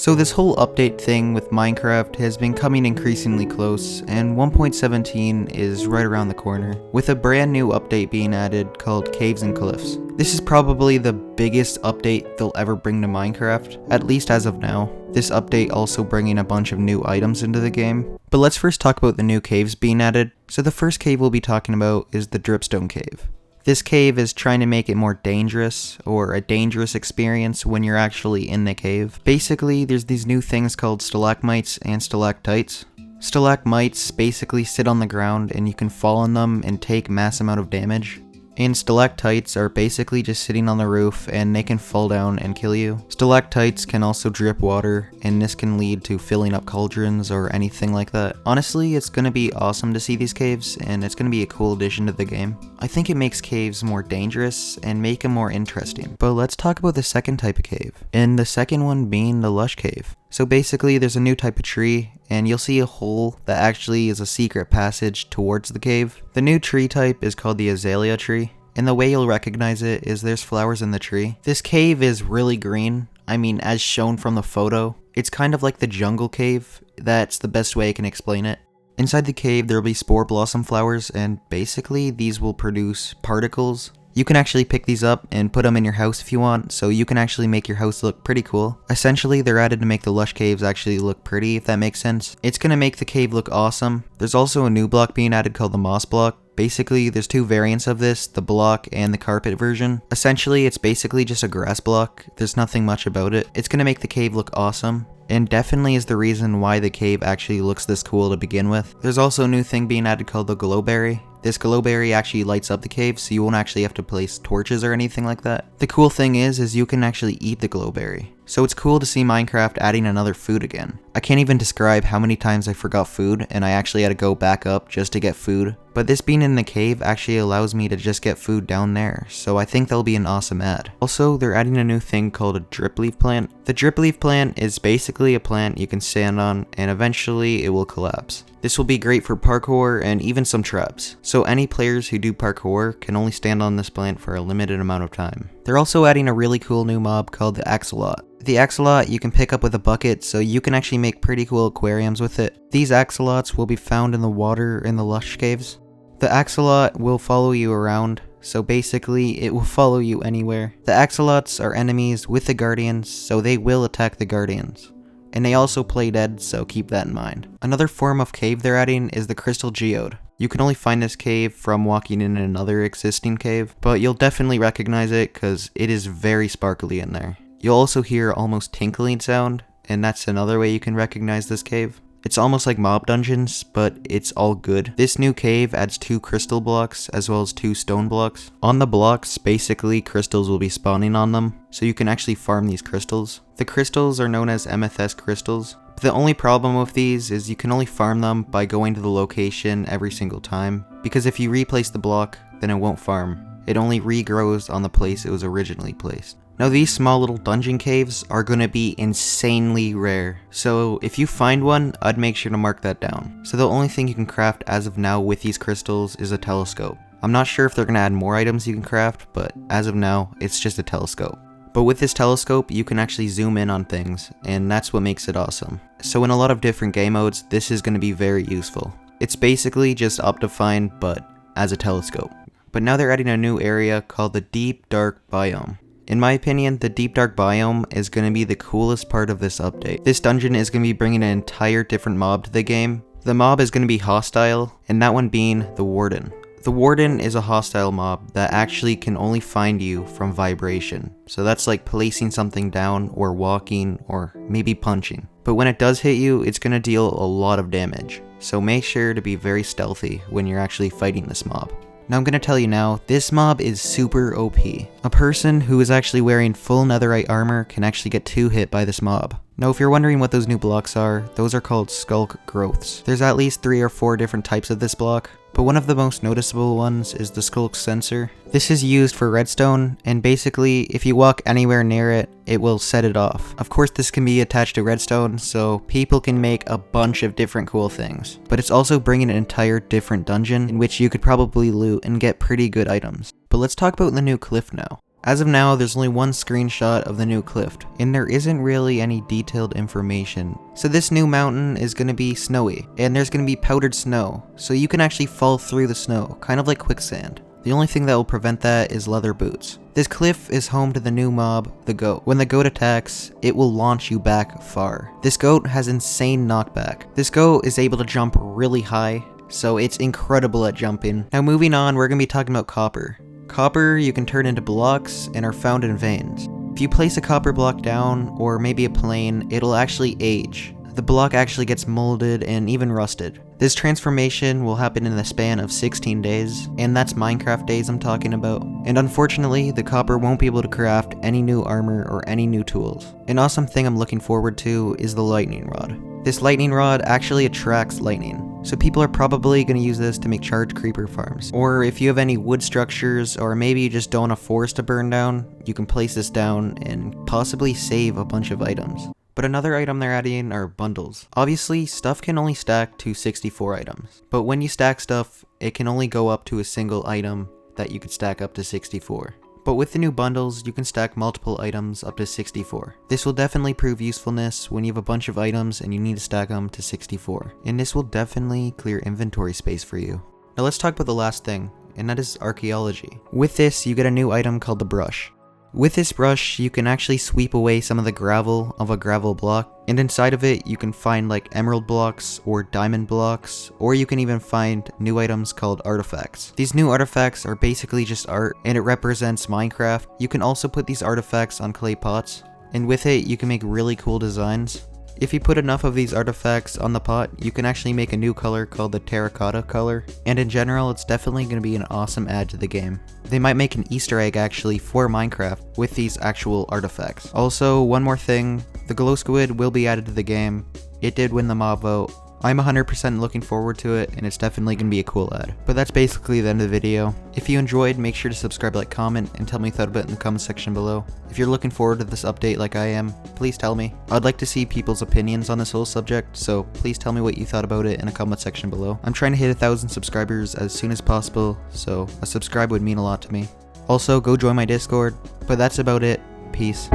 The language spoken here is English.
So this whole update thing with Minecraft has been coming increasingly close, and 1.17 is right around the corner, with a brand new update being added called Caves and Cliffs. This is probably the biggest update they'll ever bring to Minecraft, at least as of now. This update also bringing a bunch of new items into the game. But let's first talk about the new caves being added. So the first cave we'll be talking about is the Dripstone Cave. This cave is trying to make it more dangerous, or a dangerous experience when you're actually in the cave. Basically, there's these new things called Stalagmites and Stalactites. Stalagmites basically sit on the ground and you can fall on them and take mass amount of damage. And stalactites are basically just sitting on the roof and they can fall down and kill you. Stalactites can also drip water, and this can lead to filling up cauldrons or anything like that. Honestly, it's gonna be awesome to see these caves, and it's gonna be a cool addition to the game. I think it makes caves more dangerous and make them more interesting. But let's talk about the second type of cave, and the second one being the Lush Cave. So basically there's a new type of tree, and you'll see a hole that actually is a secret passage towards the cave. The new tree type is called the Azalea Tree, and the way you'll recognize it is there's flowers in the tree. This cave is really green. I mean, as shown from the photo, it's kind of like the jungle cave. That's the best way I can explain it. Inside the cave there will be spore blossom flowers, and basically these will produce particles. You can actually pick these up and put them in your house if you want, so you can actually make your house look pretty cool. Essentially, they're added to make the Lush Caves actually look pretty, if that makes sense. It's gonna make the cave look awesome. There's also a new block being added called the Moss Block. Basically, there's two variants of this, the block and the carpet version. Essentially, it's basically just a grass block. There's nothing much about it. It's gonna make the cave look awesome, and definitely is the reason why the cave actually looks this cool to begin with. There's also a new thing being added called the Glowberry. This Glowberry actually lights up the cave, so you won't actually have to place torches or anything like that. The cool thing is you can actually eat the Glowberry. So it's cool to see Minecraft adding another food again. I can't even describe how many times I forgot food and I actually had to go back up just to get food. But this being in the cave actually allows me to just get food down there, so I think that'll be an awesome add. Also, they're adding a new thing called a Dripleaf plant. The Dripleaf plant is basically a plant you can stand on, and eventually it will collapse. This will be great for parkour and even some traps. So any players who do parkour can only stand on this plant for a limited amount of time. They're also adding a really cool new mob called the Axolot. The Axolot you can pick up with a bucket, so you can actually make pretty cool aquariums with it. These Axolots will be found in the water in the Lush Caves. The Axolot will follow you around, so basically it will follow you anywhere. The Axolots are enemies with the Guardians, so they will attack the Guardians. And they also play dead, so keep that in mind. Another form of cave they're adding is the Crystal Geode. You can only find this cave from walking in another existing cave, but you'll definitely recognize it because it is very sparkly in there. You'll also hear almost tinkling sound, and that's another way you can recognize this cave. It's almost like mob dungeons, but it's all good. This new cave adds 2 crystal blocks as well as 2 stone blocks. On the blocks, basically crystals will be spawning on them, so you can actually farm these crystals. The crystals are known as Amethyst crystals. But the only problem with these is you can only farm them by going to the location every single time, because if you replace the block, then it won't farm. It only regrows on the place it was originally placed. Now these small little dungeon caves are going to be insanely rare, so if you find one, I'd make sure to mark that down. So the only thing you can craft as of now with these crystals is a telescope. I'm not sure if they're going to add more items you can craft, but as of now, it's just a telescope. But with this telescope, you can actually zoom in on things, and that's what makes it awesome. So in a lot of different game modes, this is going to be very useful. It's basically just Optifine, but as a telescope. But now they're adding a new area called the Deep Dark Biome. In my opinion, the Deep Dark Biome is going to be the coolest part of this update. This dungeon is going to be bringing an entire different mob to the game. The mob is going to be hostile, and that one being the Warden. The Warden is a hostile mob that actually can only find you from vibration. So that's like placing something down, or walking, or maybe punching. But when it does hit you, it's going to deal a lot of damage. So make sure to be very stealthy when you're actually fighting this mob. Now I'm gonna tell you now, this mob is super OP. A person who is actually wearing full netherite armor can actually get 2 hit by this mob. Now if you're wondering what those new blocks are, those are called Skulk Growths. There's at least 3 or 4 different types of this block, but one of the most noticeable ones is the Skulk Sensor. This is used for redstone, and basically if you walk anywhere near it, it will set it off. Of course this can be attached to redstone, so people can make a bunch of different cool things. But it's also bringing an entire different dungeon in which you could probably loot and get pretty good items. But let's talk about the new cliff now. As of now, there's only one screenshot of the new cliff, and there isn't really any detailed information. So this new mountain is going to be snowy, and there's going to be powdered snow, so you can actually fall through the snow, kind of like quicksand. The only thing that will prevent that is leather boots. This cliff is home to the new mob, the goat. When the goat attacks, it will launch you back far. This goat has insane knockback. This goat is able to jump really high, so it's incredible at jumping. Now moving on, we're going to be talking about copper. Copper you can turn into blocks and are found in veins. If you place a copper block down, or maybe a plane, it'll actually age. The block actually gets molded and even rusted. This transformation will happen in the span of 16 days, and that's Minecraft days I'm talking about. And unfortunately, the copper won't be able to craft any new armor or any new tools. An awesome thing I'm looking forward to is the lightning rod. This lightning rod actually attracts lightning, so people are probably going to use this to make charged creeper farms. Or if you have any wood structures, or maybe you just don't want a forest to burn down, you can place this down and possibly save a bunch of items. But another item they're adding are bundles. Obviously, stuff can only stack to 64 items, but when you stack stuff, it can only go up to a single item that you could stack up to 64. But with the new bundles, you can stack multiple items up to 64. This will definitely prove usefulness when you have a bunch of items and you need to stack them to 64. And this will definitely clear inventory space for you. Now let's talk about the last thing, and that is archaeology. With this, you get a new item called the brush. With this brush, you can actually sweep away some of the gravel of a gravel block, and inside of it, you can find like emerald blocks or diamond blocks, or you can even find new items called artifacts. These new artifacts are basically just art, and it represents Minecraft. You can also put these artifacts on clay pots, and with it, you can make really cool designs. If you put enough of these artifacts on the pot, you can actually make a new color called the terracotta color, and in general, it's definitely going to be an awesome add to the game. They might make an Easter egg actually for Minecraft with these actual artifacts. Also, one more thing, the glow squid will be added to the game. It did win the mob vote. I'm 100% looking forward to it, and it's definitely going to be a cool ad. But that's basically the end of the video. If you enjoyed, make sure to subscribe, like, comment, and tell me what you thought about it in the comment section below. If you're looking forward to this update like I am, please tell me. I'd like to see people's opinions on this whole subject, so please tell me what you thought about it in the comment section below. I'm trying to hit 1,000 subscribers as soon as possible, so a subscribe would mean a lot to me. Also, go join my Discord, but that's about it. Peace.